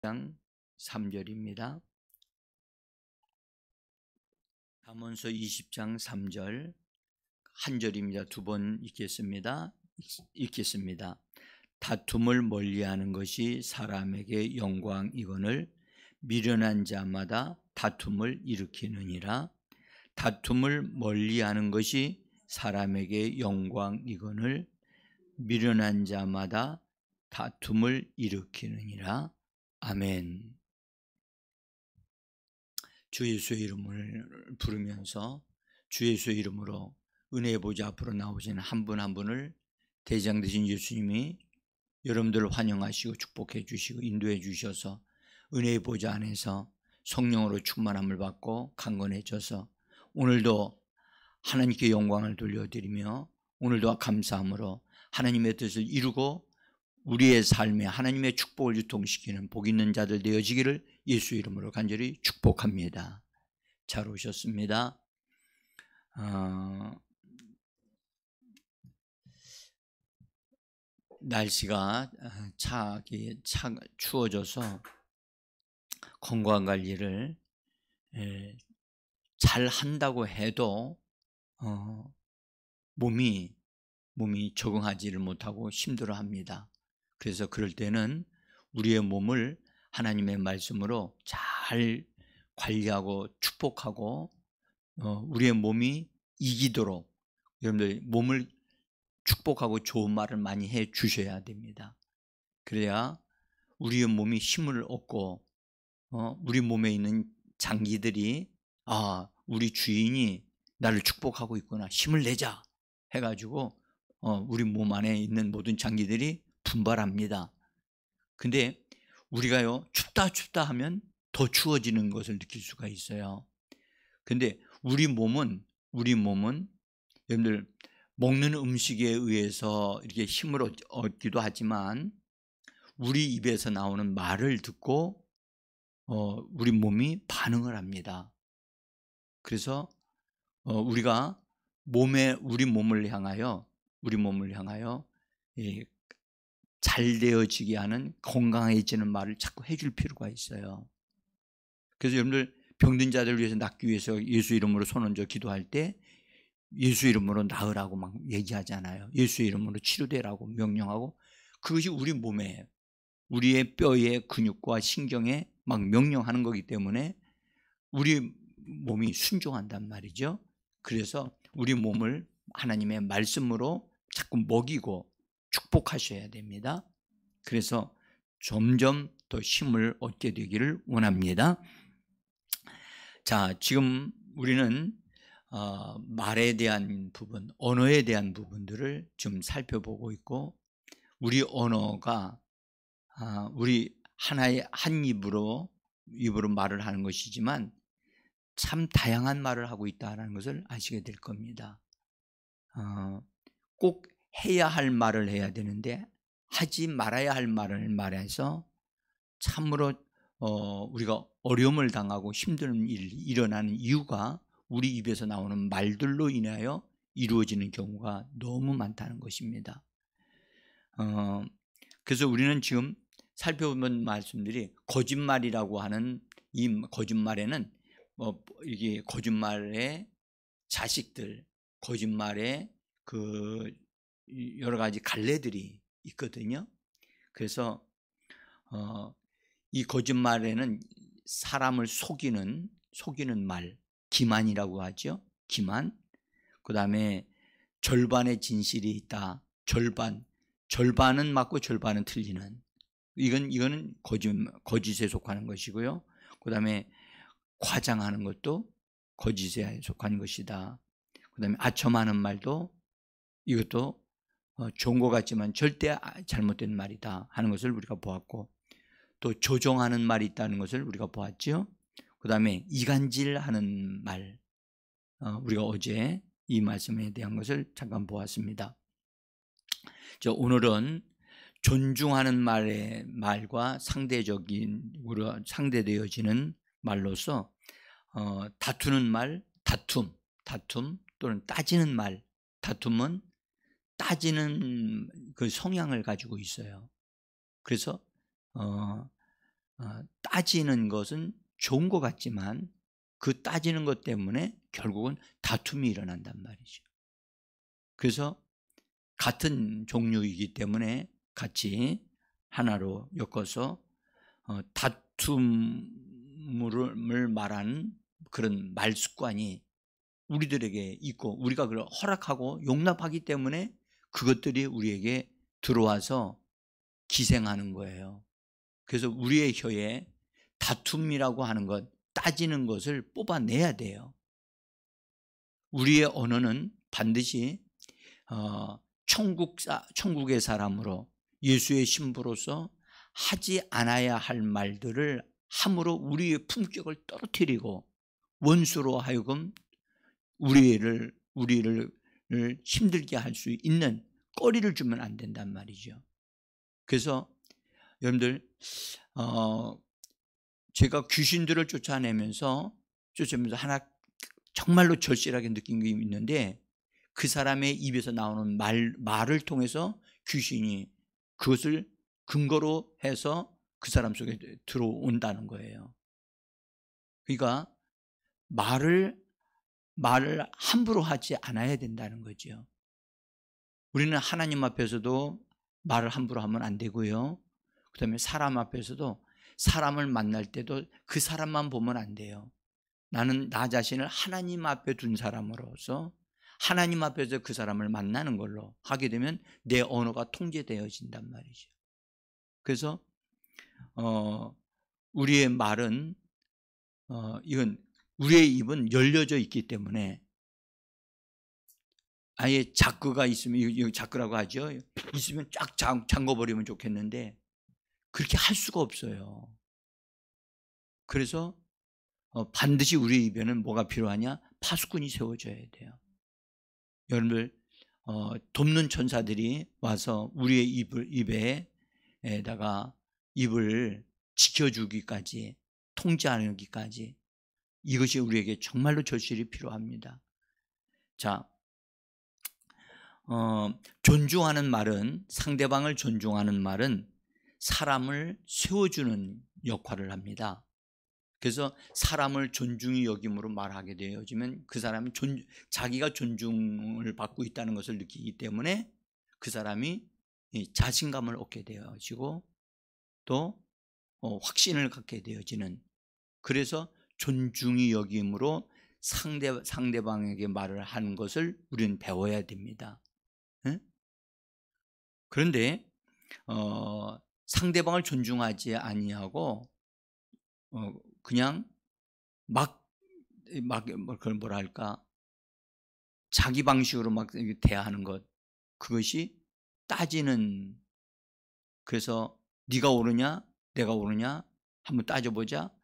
장 3절입니다. 잠언서 20장 3절 한 절입니다. 두 번 읽겠습니다. 다툼을 멀리하는 것이 사람에게 영광이거늘 미련한 자마다 다툼을 일으키느니라. 다툼을 멀리하는 것이 사람에게 영광이거늘 미련한 자마다 다툼을 일으키느니라. 아멘. 주 예수의 이름을 부르면서 주 예수의 이름으로 은혜의 보좌 앞으로 나오시는 한 분 한 분을 대장 되신 예수님이 여러분들을 환영하시고 축복해 주시고 인도해 주셔서 은혜의 보좌 안에서 성령으로 충만함을 받고 강건해져서 오늘도 하나님께 영광을 돌려드리며 오늘도 감사함으로 하나님의 뜻을 이루고 우리의 삶에 하나님의 축복을 유통시키는 복 있는 자들 되어지기를 예수 이름으로 간절히 축복합니다. 잘 오셨습니다. 날씨가 추워져서 건강관리를 잘 한다고 해도 몸이 적응하지를 못하고 힘들어합니다. 그래서 그럴 때는 우리의 몸을 하나님의 말씀으로 잘 관리하고 축복하고 우리의 몸이 이기도록 여러분들 몸을 축복하고 좋은 말을 많이 해 주셔야 됩니다. 그래야 우리의 몸이 힘을 얻고 우리 몸에 있는 장기들이 우리 주인이 나를 축복하고 있구나, 힘을 내자 해가지고 우리 몸 안에 있는 모든 장기들이 분발합니다. 근데 우리가요 춥다 하면 더 추워지는 것을 느낄 수가 있어요. 근데 우리 몸은 여러분들 먹는 음식에 의해서 이렇게 힘을 얻기도 하지만 우리 입에서 나오는 말을 듣고 우리 몸이 반응을 합니다. 그래서 우리가 우리 몸을 향하여 잘 되어지게 하는 건강해지는 말을 자꾸 해줄 필요가 있어요. 그래서 여러분들 병든 자들을 위해서 낫기 위해서 예수 이름으로 손 얹어 기도할 때 예수 이름으로 나으라고 막 얘기하잖아요. 예수 이름으로 치료되라고 명령하고, 그것이 우리 몸에 우리의 뼈에 근육과 신경에 막 명령하는 거기 때문에 우리 몸이 순종한단 말이죠. 그래서 우리 몸을 하나님의 말씀으로 자꾸 먹이고 축복하셔야 됩니다. 그래서 점점 더 힘을 얻게 되기를 원합니다. 자, 지금 우리는 말에 대한 부분, 언어에 대한 부분들을 좀 살펴보고 있고, 우리 언어가 우리 한 입으로 말을 하는 것이지만 참 다양한 말을 하고 있다는 것을 아시게 될 겁니다. 꼭 해야 할 말을 해야 되는데 하지 말아야 할 말을 말해서 참으로 우리가 어려움을 당하고 힘든 일이 일어나는 이유가 우리 입에서 나오는 말들로 인하여 이루어지는 경우가 너무 많다는 것입니다. 그래서 우리는 지금 살펴본 말씀들이 거짓말이라고 하는 이 거짓말에는 이게 거짓말의 자식들, 거짓말의 그 여러 가지 갈래들이 있거든요. 그래서 이 거짓말에는 사람을 속이는 말, 기만이라고 하죠. 기만. 그 다음에 절반의 진실이 있다. 절반은 맞고 절반은 틀리는. 이거는 거짓에 속하는 것이고요. 그 다음에 과장하는 것도 거짓에 속하는 것이다. 그 다음에 아첨하는 말도 이것도 좋은 것 같지만 절대 잘못된 말이다 하는 것을 우리가 보았고, 또 조종하는 말이 있다는 것을 우리가 보았죠. 그 다음에 이간질하는 말, 우리가 어제 이 말씀에 대한 것을 잠깐 보았습니다. 오늘은 존중하는 말과 상대되어지는 말로서 다투는 말, 다툼 또는 따지는 말. 다툼은 따지는 그 성향을 가지고 있어요. 그래서 따지는 것은 좋은 것 같지만 그 따지는 것 때문에 결국은 다툼이 일어난단 말이죠. 그래서 같은 종류이기 때문에 같이 하나로 엮어서 다툼을 말하는 그런 말 습관이 우리들에게 있고 우리가 그걸 허락하고 용납하기 때문에 그것들이 우리에게 들어와서 기생하는 거예요. 그래서 우리의 혀에 다툼이라고 하는 것, 따지는 것을 뽑아내야 돼요. 우리의 언어는 반드시 천국의 사람으로 예수의 신부로서 하지 않아야 할 말들을 함으로 우리의 품격을 떨어뜨리고 원수로 하여금 우리를 힘들게 할 수 있는 거리를 주면 안 된단 말이죠. 그래서 여러분들 제가 귀신들을 쫓아내면서 하나 정말로 절실하게 느낀 게 있는데 그 사람의 입에서 나오는 말을 통해서 귀신이 그것을 근거로 해서 그 사람 속에 들어온다는 거예요. 그러니까 말을 함부로 하지 않아야 된다는 거죠. 우리는 하나님 앞에서도 말을 함부로 하면 안 되고요. 그다음에 사람 앞에서도 사람을 만날 때도 그 사람만 보면 안 돼요. 나는 나 자신을 하나님 앞에 둔 사람으로서 하나님 앞에서 그 사람을 만나는 걸로 하게 되면 내 언어가 통제되어진단 말이죠. 그래서 우리의 말은 이건 우리의 입은 열려져 있기 때문에 아예 자크가 있으면 이거 자크라고 하죠. 있으면 쫙 잠궈버리면 좋겠는데 그렇게 할 수가 없어요. 그래서 반드시 우리 입에는 뭐가 필요하냐? 파수꾼이 세워져야 돼요. 여러분들 돕는 천사들이 와서 우리의 입에다가 입을 지켜주기까지 통제하기까지 이것이 우리에게 정말로 절실히 필요합니다. 자, 존중하는 말은 상대방을 존중하는 말은 사람을 세워주는 역할을 합니다. 그래서 사람을 존중히 여김으로 말하게 되어지면 그 사람이 자기가 존중을 받고 있다는 것을 느끼기 때문에 그 사람이 자신감을 얻게 되어지고 또 확신을 갖게 되어지는, 그래서 존중이 여김으로 상대방에게 말을 하는 것을 우리는 배워야 됩니다. 그런데 상대방을 존중하지 아니하고 그냥 그걸 뭐라 할까, 자기 방식으로 막 대하는 것, 그것이 따지는, 그래서 네가 옳으냐 내가 옳으냐 한번 따져보자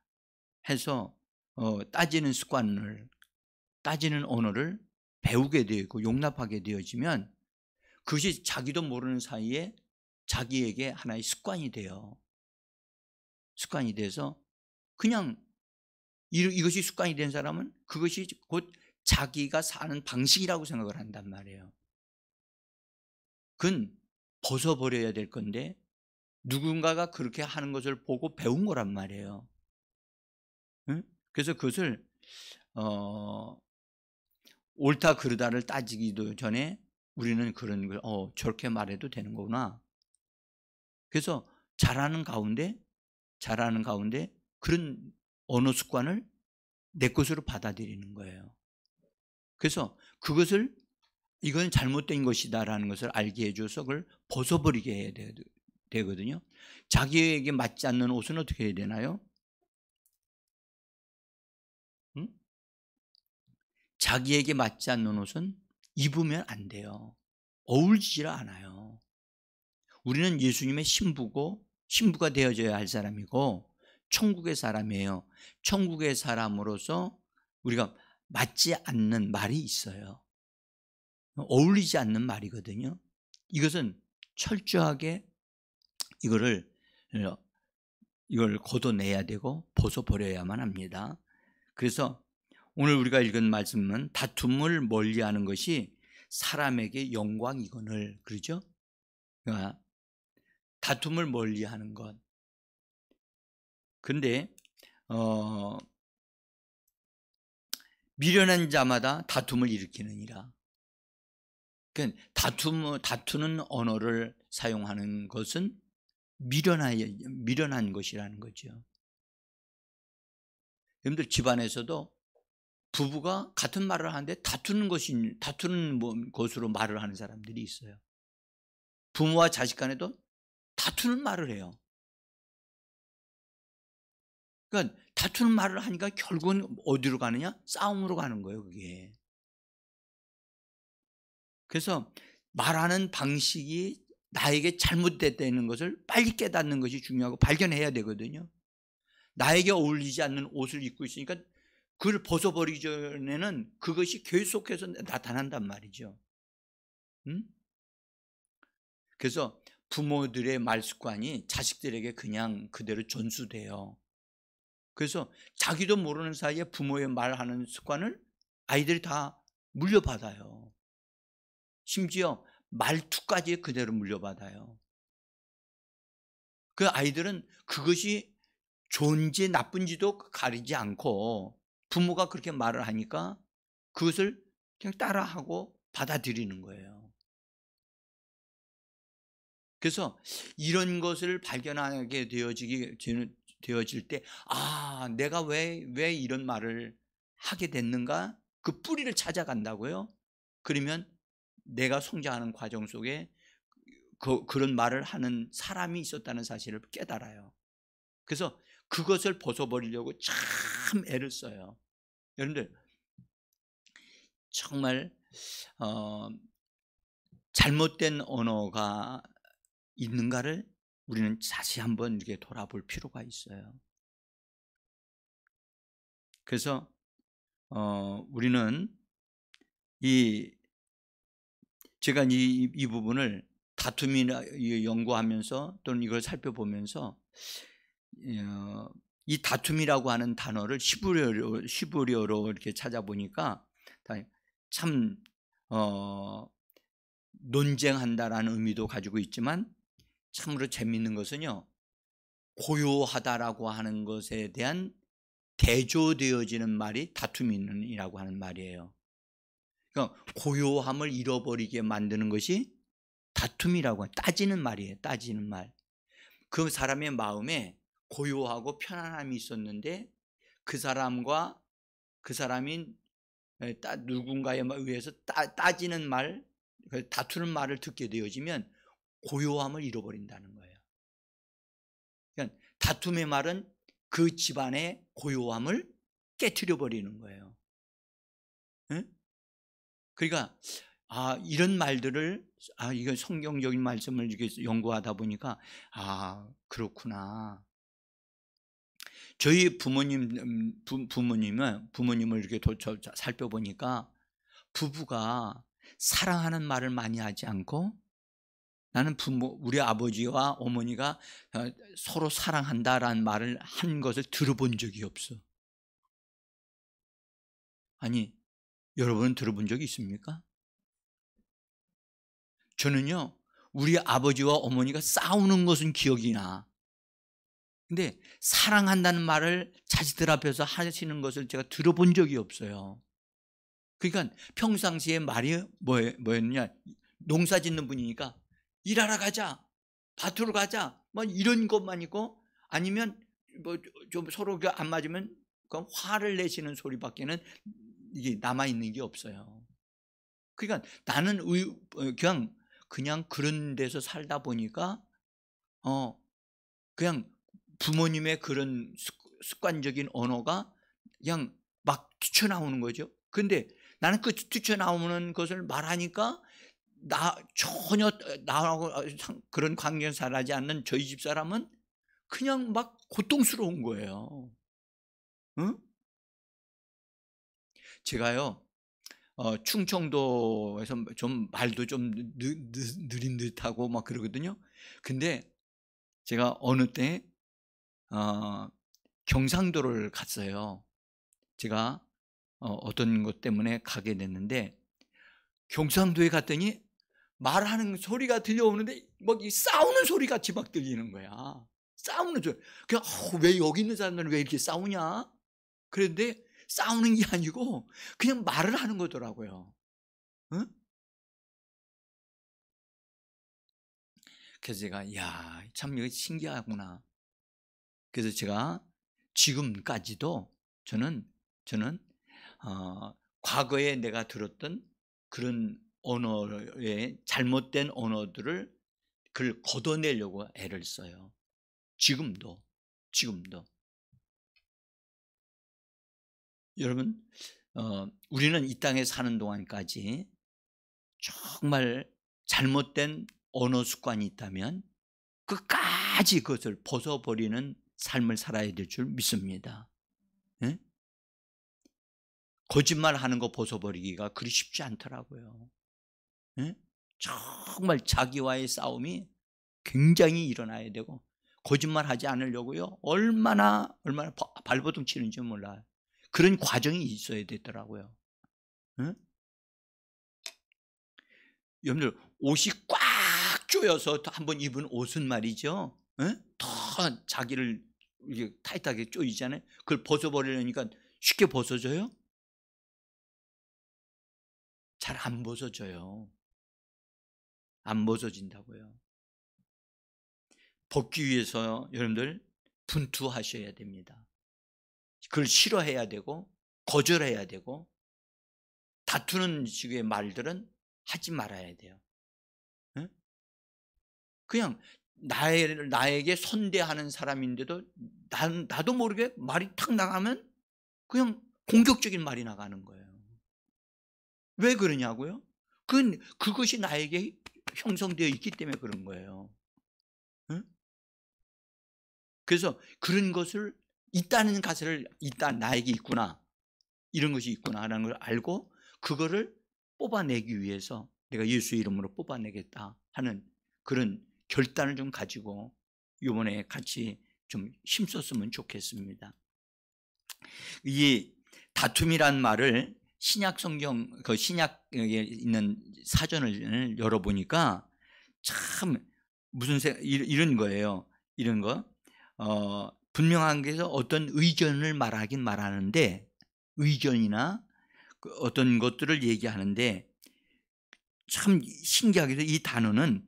해서 따지는 습관을, 따지는 언어를 배우게 되고 용납하게 되어지면 그것이 자기도 모르는 사이에 자기에게 하나의 습관이 돼요. 습관이 돼서 그냥 이것이 습관이 된 사람은 그것이 곧 자기가 사는 방식이라고 생각을 한단 말이에요. 그건 벗어버려야 될 건데 누군가가 그렇게 하는 것을 보고 배운 거란 말이에요. 그래서 그것을 옳다 그르다를 따지기도 전에 우리는 그런 걸 저렇게 말해도 되는 거구나. 그래서 잘하는 가운데 그런 언어 습관을 내 것으로 받아들이는 거예요. 그래서 그것을 이건 잘못된 것이다라는 것을 알게 해줘서 그걸 벗어버리게 해야 되거든요. 자기에게 맞지 않는 옷은 어떻게 해야 되나요? 자기에게 맞지 않는 옷은 입으면 안 돼요. 어울리질 않아요. 우리는 예수님의 신부가 되어져야 할 사람이고 천국의 사람이에요. 천국의 사람으로서 우리가 맞지 않는 말이 있어요. 어울리지 않는 말이거든요. 이것은 철저하게 이걸 걷어내야 되고 벗어버려야만 합니다. 그래서 오늘 우리가 읽은 말씀은 다툼을 멀리하는 것이 사람에게 영광이거늘, 그러죠? 그러니까 다툼을 멀리하는 것, 근데 미련한 자마다 다툼을 일으키느니라. 그러니까 다투는 언어를 사용하는 것은 미련한 것이라는 거죠. 여러분들 집안에서도 부부가 같은 말을 하는데 다투는 것으로 말을 하는 사람들이 있어요. 부모와 자식 간에도 다투는 말을 해요. 그러니까 다투는 말을 하니까 결국은 어디로 가느냐? 싸움으로 가는 거예요, 그게. 그래서 말하는 방식이 나에게 잘못됐다는 것을 빨리 깨닫는 것이 중요하고 발견해야 되거든요. 나에게 어울리지 않는 옷을 입고 있으니까 그걸 벗어버리기 전에는 그것이 계속해서 나타난단 말이죠. 그래서 부모들의 말 습관이 자식들에게 그냥 그대로 전수돼요. 그래서 자기도 모르는 사이에 부모의 말하는 습관을 아이들이 다 물려받아요. 심지어 말투까지 그대로 물려받아요. 그 아이들은 그것이 좋은지 나쁜지도 가리지 않고 부모가 그렇게 말을 하니까 그것을 그냥 따라하고 받아들이는 거예요. 그래서 이런 것을 발견하게 되어질 때, 내가 왜 이런 말을 하게 됐는가? 그 뿌리를 찾아간다고요. 그러면 내가 성장하는 과정 속에 그런 말을 하는 사람이 있었다는 사실을 깨달아요. 그래서 그것을 벗어버리려고 참 애를 써요. 여러분들 정말 잘못된 언어가 있는가를 우리는 다시 한번 이렇게 돌아볼 필요가 있어요. 그래서 우리는 제가 이 부분을 다툼이나 연구하면서 또는 이걸 살펴보면서 이 다툼이라고 하는 단어를 히브리어로 이렇게 찾아보니까 참 논쟁한다라는 의미도 가지고 있지만 참으로 재미있는 것은요, 고요하다라고 하는 것에 대한 대조되어지는 말이 다툼이라고 하는 말이에요. 그러니까 고요함을 잃어버리게 만드는 것이 다툼이라고 따지는 말이에요. 따지는 말. 그 사람의 마음에 고요하고 편안함이 있었는데 그 사람이 누군가에 의해서 따지는 말, 다투는 말을 듣게 되어지면 고요함을 잃어버린다는 거예요. 그러니까 다툼의 말은 그 집안의 고요함을 깨트려 버리는 거예요. 응? 그러니까 이런 말들을 이거 성경적인 말씀을 이렇게 연구하다 보니까 그렇구나. 저희 부모님을 이렇게 살펴보니까 부부가 사랑하는 말을 많이 하지 않고 나는 우리 아버지와 어머니가 서로 사랑한다라는 말을 한 것을 들어본 적이 없어. 아니, 여러분은 들어본 적이 있습니까? 저는요, 우리 아버지와 어머니가 싸우는 것은 기억이 나. 근데 사랑한다는 말을 자식들 앞에서 하시는 것을 제가 들어본 적이 없어요. 그러니까 평상시에 말이 뭐였냐, 농사 짓는 분이니까 일하러 가자, 밭으로 가자, 뭐 이런 것만 있고, 아니면 뭐 좀 서로 안 맞으면 화를 내시는 소리밖에는 이게 남아 있는 게 없어요. 그러니까 나는 그냥 그런 데서 살다 보니까 그냥 부모님의 그런 습관적인 언어가 그냥 막 튀쳐나오는 거죠. 근데 나는 그 튀쳐나오는 것을 말하니까 전혀 나하고 그런 관계에서 살지 않는 저희 집 사람은 그냥 막 고통스러운 거예요. 응? 제가요, 충청도에서 좀 말도 좀 느린 듯하고 막 그러거든요. 근데 제가 어느 때 경상도를 갔어요. 제가 어떤 것 때문에 가게 됐는데 경상도에 갔더니 말하는 소리가 들려오는데 막 싸우는 소리 같이 막 들리는 거야. 싸우는 줄. 그냥 왜 여기 있는 사람들은 왜 이렇게 싸우냐? 그런데 싸우는 게 아니고 그냥 말을 하는 거더라고요. 응? 그래서 제가 참 이거 신기하구나. 그래서 제가 지금까지도 저는 과거에 내가 들었던 그런 언어의 잘못된 언어들을 그걸 걷어내려고 애를 써요. 지금도. 여러분, 우리는 이 땅에 사는 동안까지 정말 잘못된 언어 습관이 있다면 끝까지 그것을 벗어버리는 삶을 살아야 될 줄 믿습니다. 예? 거짓말하는 거 벗어버리기가 그리 쉽지 않더라고요. 예? 정말 자기와의 싸움이 굉장히 일어나야 되고, 거짓말하지 않으려고요 얼마나 발버둥 치는지 몰라요. 그런 과정이 있어야 되더라고요. 예? 여러분들, 옷이 꽉 조여서 한번 입은 옷은 말이죠, 예? 더 자기를 이렇게 타이트하게 조이잖아요. 그걸 벗어버리려니까 쉽게 벗어져요? 잘 안 벗어져요. 안 벗어진다고요. 벗기 위해서 여러분들 분투하셔야 됩니다. 그걸 싫어해야 되고 거절해야 되고, 다투는 식의 말들은 하지 말아야 돼요. 예? 그냥 나에게 선대하는 사람인데도 나도 모르게 말이 탁 나가면 그냥 공격적인 말이 나가는 거예요. 왜 그러냐고요? 그것이 나에게 형성되어 있기 때문에 그런 거예요. 응? 그래서 그런 것을 있다는 가설을 나에게 있구나, 이런 것이 있구나라는 걸 알고 그거를 뽑아내기 위해서 내가 예수 이름으로 뽑아내겠다 하는 그런 결단을 좀 가지고 이번에 같이 좀 힘썼으면 좋겠습니다. 이 다툼이란 말을 신약 성경, 그 신약에 있는 사전을 열어보니까 참 이런 거예요. 이런 거. 분명한 게 어떤 의견을 말하긴 말하는데, 의견이나 어떤 것들을 얘기하는데, 참 신기하게도 이 단어는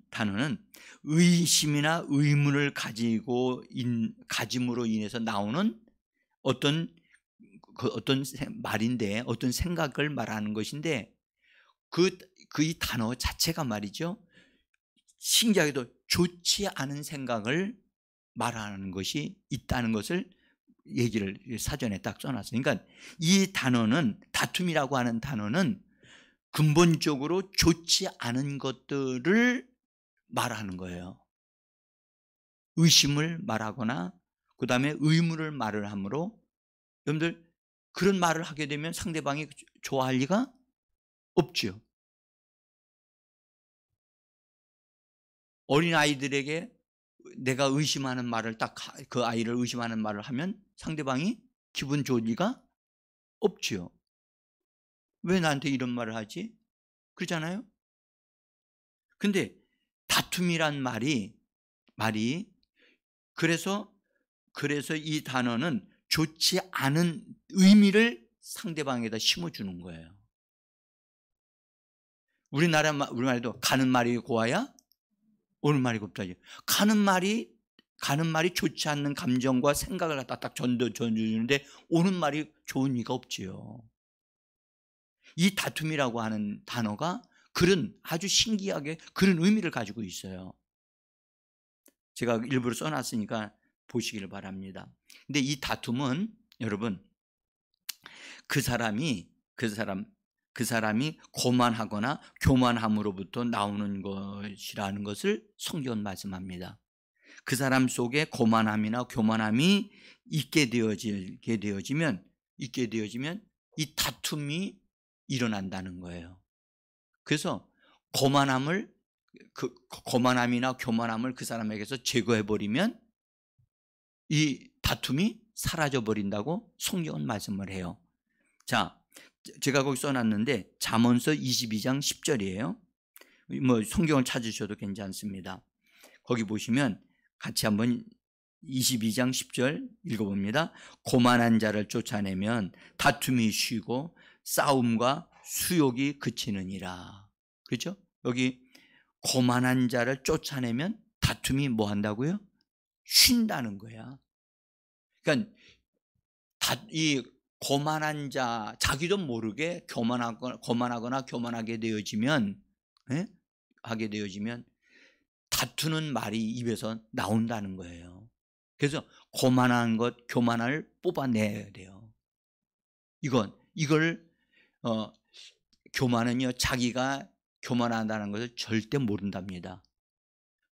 의심이나 의문을 가짐으로 인해서 나오는 어떤 말인데, 어떤 생각을 말하는 것인데, 이 단어 자체가 말이죠, 신기하게도 좋지 않은 생각을 말하는 것이 있다는 것을 얘기를 사전에 딱 써놨어요. 그러니까 이 단어는, 다툼이라고 하는 단어는 근본적으로 좋지 않은 것들을 말하는 거예요. 의심을 말하거나 그 다음에 의문을 말을 하므로, 여러분들 그런 말을 하게 되면 상대방이 좋아할 리가 없죠. 어린아이들에게 내가 의심하는 말을 딱 그 아이를 의심하는 말을 하면 상대방이 기분 좋을 리가 없죠. 왜 나한테 이런 말을 하지? 그러잖아요. 근데 다툼이란 말이 그래서 이 단어는 좋지 않은 의미를 상대방에다 심어주는 거예요. 우리말에도 가는 말이 고와야 오는 말이 곱다죠. 가는 말이 좋지 않는 감정과 생각을 갖다 딱 전해주는데 오는 말이 좋은 리가 없지요. 이 다툼이라고 하는 단어가 아주 신기하게 그런 의미를 가지고 있어요. 제가 일부러 써놨으니까 보시기를 바랍니다. 근데 이 다툼은 여러분, 그 사람이 고만하거나 교만함으로부터 나오는 것이라는 것을 성경은 말씀합니다. 그 사람 속에 고만함이나 교만함이 있게 되어지면 이 다툼이 일어난다는 거예요. 그래서 고만함이나 교만함을 그 사람에게서 제거해버리면 이 다툼이 사라져버린다고 성경은 말씀을 해요. 자, 제가 거기 써놨는데 잠언서 22장 10절이에요. 뭐 성경을 찾으셔도 괜찮습니다. 거기 보시면 같이 한번 22장 10절 읽어봅니다. 고만한 자를 쫓아내면 다툼이 쉬고 싸움과 수욕이 그치느니라. 그렇죠? 여기 고만한 자를 쫓아내면 다툼이 뭐 한다고요? 쉰다는 거야. 그러니까 이 거만한 자, 자기도 모르게 거만하거나 교만하게 되어지면, 하게 되어지면 다투는 말이 입에서 나온다는 거예요. 그래서 거만한 것, 교만을 뽑아내야 돼요. 이걸 교만은요, 자기가 교만하다는 것을 절대 모른답니다.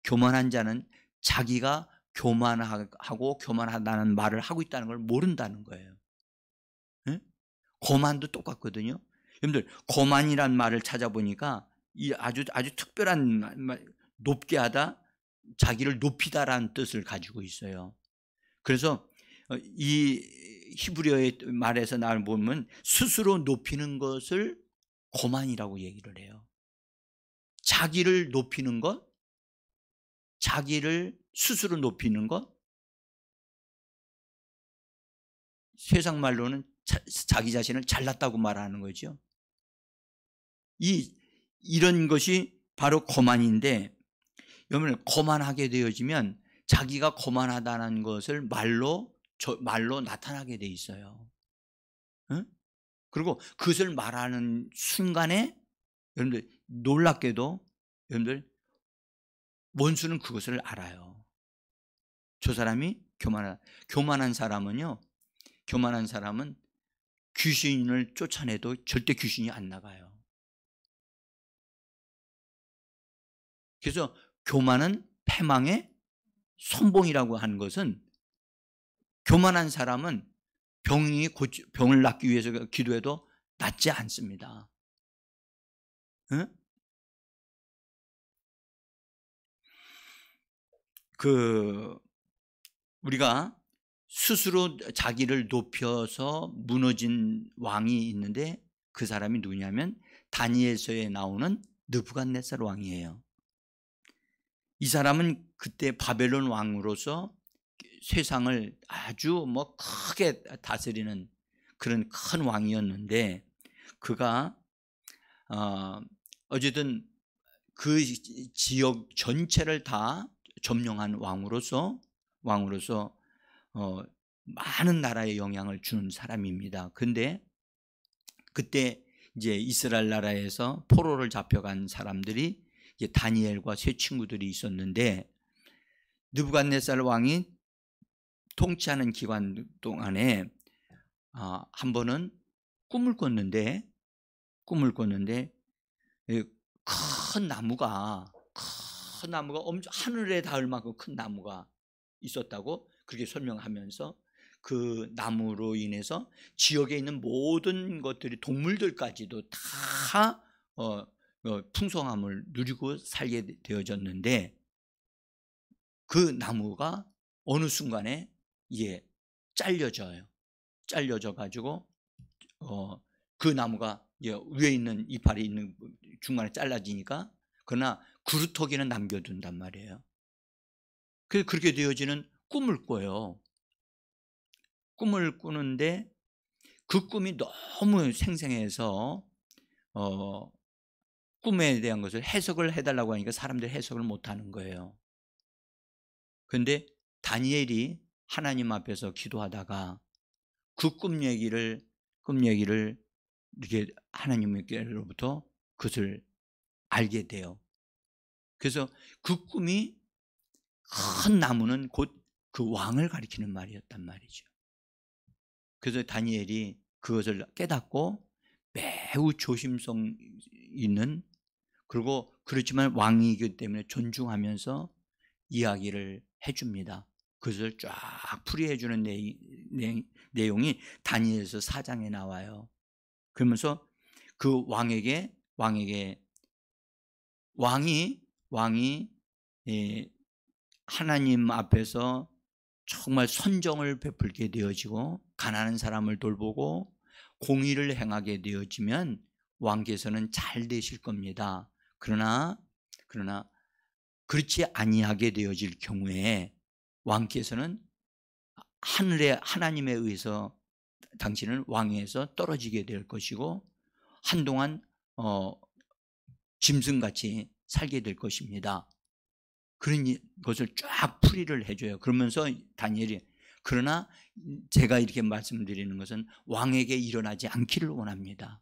교만한 자는 자기가 교만하고 교만하다는 말을 하고 있다는 걸 모른다는 거예요. 거만도 똑같거든요. 여러분들, 거만이란 말을 찾아보니까 아주 특별한 말, 높게 하다, 자기를 높이다라는 뜻을 가지고 있어요. 그래서 이 히브리어의 말에서 나를 보면 스스로 높이는 것을 거만이라고 얘기를 해요. 자기를 높이는 것, 자기를 스스로 높이는 것, 세상 말로는 자기 자신을 잘났다고 말하는 거죠. 이런 것이 바로 거만인데, 여러분, 거만하게 되어지면 자기가 거만하다는 것을 말로 나타나게 돼 있어요. 그리고 그것을 말하는 순간에 여러분들 놀랍게도 여러분들 원수는 그것을 알아요. 저 사람이 교만한 사람은요, 교만한 사람은 귀신을 쫓아내도 절대 귀신이 안 나가요. 그래서 교만은 패망의 선봉이라고 하는 것은, 교만한 사람은 병을 낫기 위해서 기도해도 낫지 않습니다. 우리가 스스로 자기를 높여서 무너진 왕이 있는데, 그 사람이 누구냐면 다니엘서에 나오는 느부갓네살 왕이에요. 이 사람은 그때 바벨론 왕으로서 세상을 아주 크게 다스리는 그런 큰 왕이었는데, 그가 어쨌든 그 지역 전체를 다 점령한 왕으로서 많은 나라에 영향을 주는 사람입니다. 근데 그때 이제 이스라엘 나라에서 포로를 잡혀간 사람들이 이제 다니엘과 세 친구들이 있었는데, 느부갓네살 왕이 통치하는 기간 동안에 한 번은 꿈을 꿨는데 큰 나무가 엄청 하늘에 닿을 만큼 큰 나무가 있었다고 그렇게 설명하면서, 그 나무로 인해서 지역에 있는 모든 것들이, 동물들까지도 다 풍성함을 누리고 살게 되어졌는데, 그 나무가 어느 순간에 이게 잘려져 가지고 그 나무가 위에 있는 이파리 있는 중간에 잘라지니까, 그러나 그루터기는 남겨둔단 말이에요. 그래서 그렇게 되어지는 꿈을 꿔요. 꿈을 꾸는데 그 꿈이 너무 생생해서 꿈에 대한 것을 해석을 해달라고 하니까 사람들이 해석을 못하는 거예요. 그런데 다니엘이 하나님 앞에서 기도하다가 그 꿈 얘기를 이렇게 하나님께로부터 그것을 알게 돼요. 그래서 그 꿈이, 큰 나무는 곧 그 왕을 가리키는 말이었단 말이죠. 그래서 다니엘이 그것을 깨닫고 매우 조심성 있는, 그리고 그렇지만 왕이기 때문에 존중하면서 이야기를 해줍니다. 그것을 쫙 풀이해주는 내용이 다니엘서 4장에 나와요. 그러면서 그 왕이 하나님 앞에서 정말 선정을 베풀게 되어지고, 가난한 사람을 돌보고 공의를 행하게 되어지면 왕께서는 잘 되실 겁니다. 그러나 그렇지 아니하게 되어질 경우에 왕께서는 하늘의 하나님에 의해서 당신은 왕위에서 떨어지게 될 것이고 한동안 짐승같이 살게 될 것입니다. 그런 것을 쫙 풀이를 해줘요. 그러면서 다니엘이 그러나 제가 이렇게 말씀드리는 것은 왕에게 일어나지 않기를 원합니다.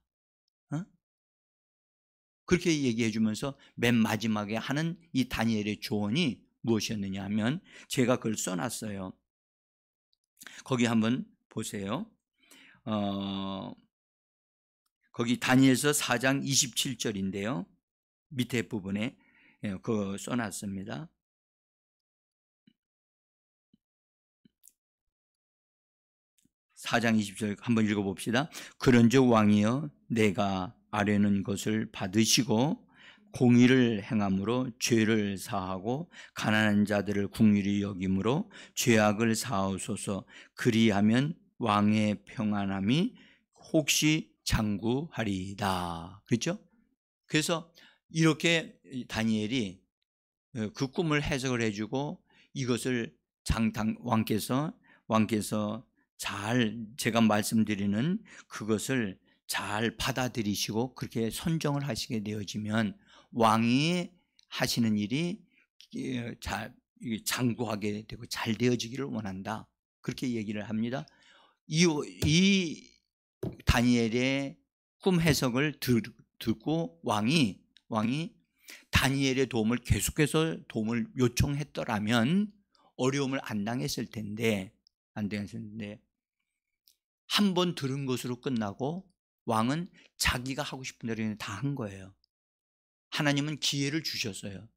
그렇게 얘기해 주면서 맨 마지막에 하는 이 다니엘의 조언이 무엇이었느냐 하면 제가 그걸 써놨어요. 거기 한번 보세요. 거기 다니엘서 4장 27절인데요. 밑에 부분에 그거 써놨습니다. (4장 20절) 한번 읽어봅시다. 그런즉 왕이여 내가 아뢰는 것을 받으시고 공의를 행함으로 죄를 사하고 가난한 자들을 긍휼히 여김으로 죄악을 사하소서. 그리하면 왕의 평안함이 혹시 장구하리이다. 그렇죠? 그래서 이렇게 다니엘이 그 꿈을 해석을 해주고 이것을 왕께서 잘 제가 말씀드리는 그것을 잘 받아들이시고 그렇게 선정을 하시게 되어지면 왕이 하시는 일이 잘 장구하게 되고 잘 되어지기를 원한다. 그렇게 얘기를 합니다. 이 다니엘의 꿈 해석을 듣고 왕이 다니엘의 도움을 계속해서 도움을 요청했더라면 어려움을 안 당했을 텐데 한 번 들은 것으로 끝나고 왕은 자기가 하고 싶은 대로 다 한 거예요. 하나님은 기회를 주셨어요.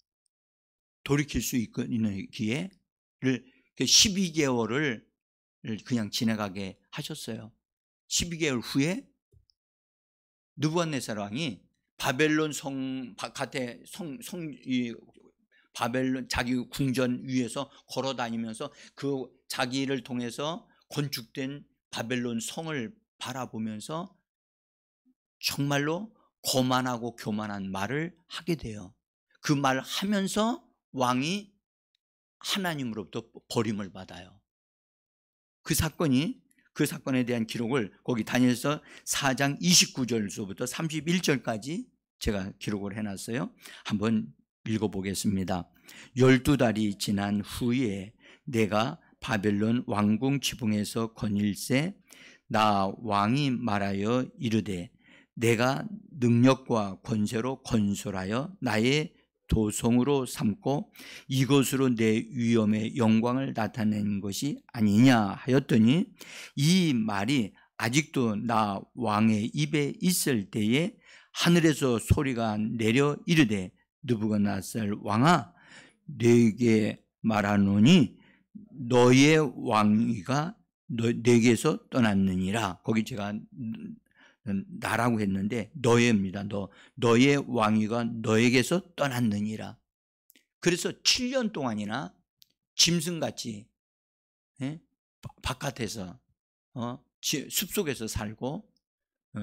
돌이킬 수 있는 기회를 12개월을 그냥 지나가게 하셨어요. 12개월 후에 느부갓네살 왕이 바벨론 바벨론 자기 궁전 위에서 걸어 다니면서 그 자기를 통해서 건축된 바벨론 성을 바라보면서 정말로 거만하고 교만한 말을 하게 돼요. 그 말을 하면서 왕이 하나님으로부터 버림을 받아요. 그 사건에 대한 기록을 거기 다니엘서 4장 29절서부터 31절까지 제가 기록을 해놨어요. 한번 읽어보겠습니다. 12달이 지난 후에 내가 바벨론 왕궁 지붕에서 거닐세 나 왕이 말하여 이르되 내가 능력과 권세로 건설하여 나의 도성으로 삼고 이것으로 내 위엄의 영광을 나타내는 것이 아니냐 하였더니 이 말이 아직도 나 왕의 입에 있을 때에 하늘에서 소리가 내려 이르되 느부갓네살 왕아 네게 말하노니 너의 왕위가 네게서 떠났느니라. 거기 제가 나라고 했는데 너의입니다. 너의 왕위가 너에게서 떠났느니라. 그래서 7년 동안이나 짐승같이 바깥에서 숲속에서 살고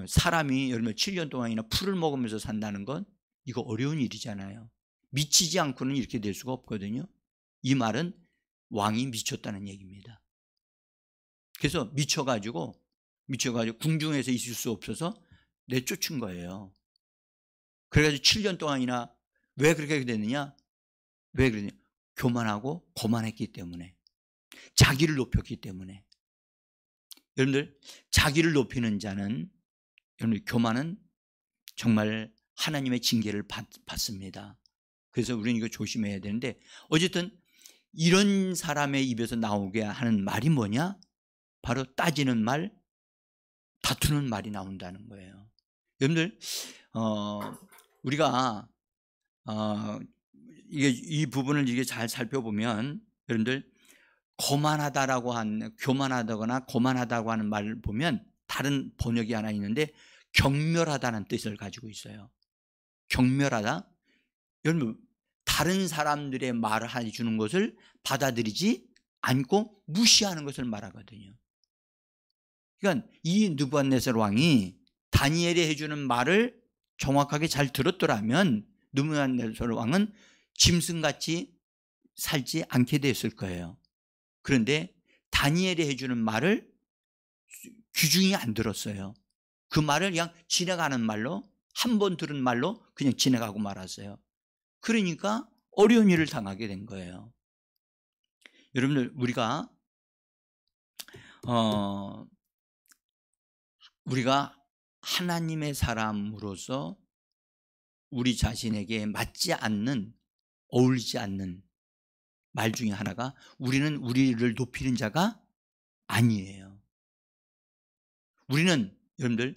사람이 예를 들면 7년 동안이나 풀을 먹으면서 산다는 건 이거 어려운 일이잖아요. 미치지 않고는 이렇게 될 수가 없거든요. 이 말은 왕이 미쳤다는 얘기입니다. 그래서 미쳐가지고 궁중에서 있을 수 없어서 내쫓은 거예요. 그래가지고 7년 동안이나 왜 그렇게 됐느냐? 왜 그러냐? 교만하고 거만했기 때문에, 자기를 높였기 때문에. 여러분들 자기를 높이는 자는, 여러분들 교만은 정말 하나님의 징계를 받습니다. 그래서 우리는 이거 조심해야 되는데, 어쨌든 이런 사람의 입에서 나오게 하는 말이 뭐냐? 바로 따지는 말, 다투는 말이 나온다는 거예요. 여러분들 우리가 이 부분을 이게 잘 살펴보면 여러분들 교만하다거나 거만하다고 하는 말을 보면 다른 번역이 하나 있는데 경멸하다는 뜻을 가지고 있어요. 경멸하다. 여러분 다른 사람들의 말을 해주는 것을 받아들이지 않고 무시하는 것을 말하거든요. 그러니까 이 느부갓네살 왕이 다니엘이 해주는 말을 정확하게 잘 들었더라면 느부갓네살 왕은 짐승같이 살지 않게 됐을 거예요. 그런데 다니엘이 해주는 말을 귀중히 안 들었어요. 그 말을 그냥 지나가는 말로, 한 번 들은 말로 그냥 지나가고 말았어요. 그러니까 어려운 일을 당하게 된 거예요. 여러분들, 우리가 하나님의 사람으로서 우리 자신에게 맞지 않는, 어울리지 않는 말 중에 하나가, 우리는 우리를 높이는 자가 아니에요. 우리는 여러분들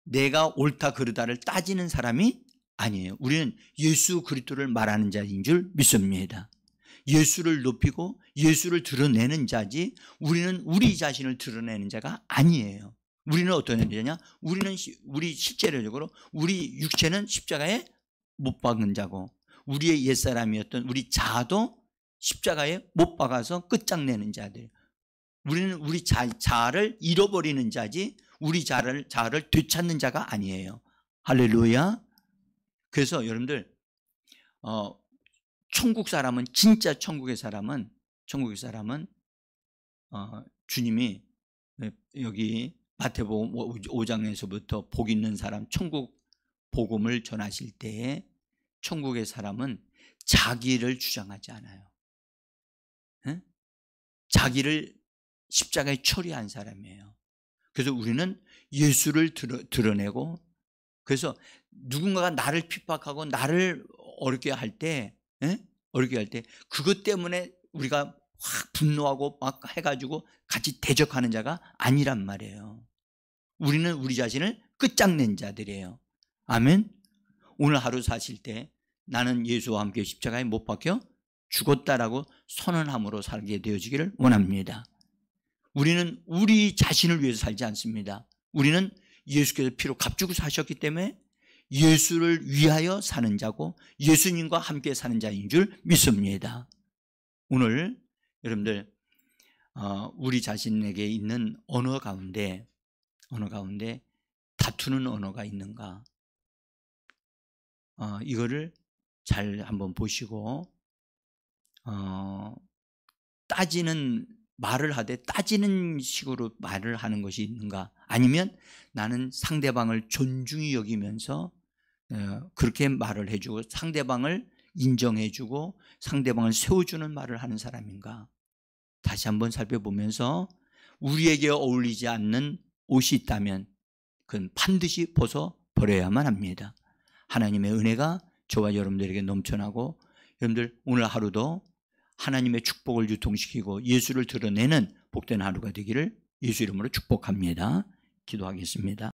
내가 옳다 그르다를 따지는 사람이 아니에요. 우리는 예수 그리스도를 말하는 자인 줄 믿습니다. 예수를 높이고 예수를 드러내는 자지, 우리는 우리 자신을 드러내는 자가 아니에요. 우리는 어떤 자냐? 우리 실제적으로 우리 육체는 십자가에 못 박는 자고, 우리의 옛사람이었던 우리 자아도 십자가에 못 박아서 끝장내는 자들. 우리는 우리 자아를 잃어버리는 자지, 우리 자아를 되찾는 자가 아니에요. 할렐루야. 그래서 여러분들, 천국 사람은, 진짜 천국의 사람은 주님이 여기 마태복음 5장에서부터 복 있는 사람, 천국 복음을 전하실 때에 천국의 사람은 자기를 주장하지 않아요. 자기를 십자가에 처리한 사람이에요. 그래서 우리는 예수를 드러내고, 그래서 누군가가 나를 핍박하고 나를 어렵게 할 때, 그것 때문에 우리가 확 분노하고 막 해가지고 같이 대적하는 자가 아니란 말이에요. 우리는 우리 자신을 끝장낸 자들이에요. 아멘. 오늘 하루 사실 때 나는 예수와 함께 십자가에 못 박혀 죽었다라고 선언함으로 살게 되어지기를 원합니다. 우리는 우리 자신을 위해서 살지 않습니다. 우리는 예수께서 피로 값주고 사셨기 때문에 예수를 위하여 사는 자고 예수님과 함께 사는 자인 줄 믿습니다. 오늘 여러분들, 우리 자신에게 있는 언어 가운데 다투는 언어가 있는가, 이거를 잘 한번 보시고, 말을 하되 따지는 식으로 말을 하는 것이 있는가, 아니면 나는 상대방을 존중히 여기면서 그렇게 말을 해주고 상대방을 인정해주고 상대방을 세워주는 말을 하는 사람인가, 다시 한번 살펴보면서 우리에게 어울리지 않는 옷이 있다면 그건 반드시 벗어 버려야만 합니다. 하나님의 은혜가 저와 여러분들에게 넘쳐나고, 여러분들 오늘 하루도 하나님의 축복을 유통시키고 예수를 드러내는 복된 하루가 되기를 예수 이름으로 축복합니다. 기도하겠습니다.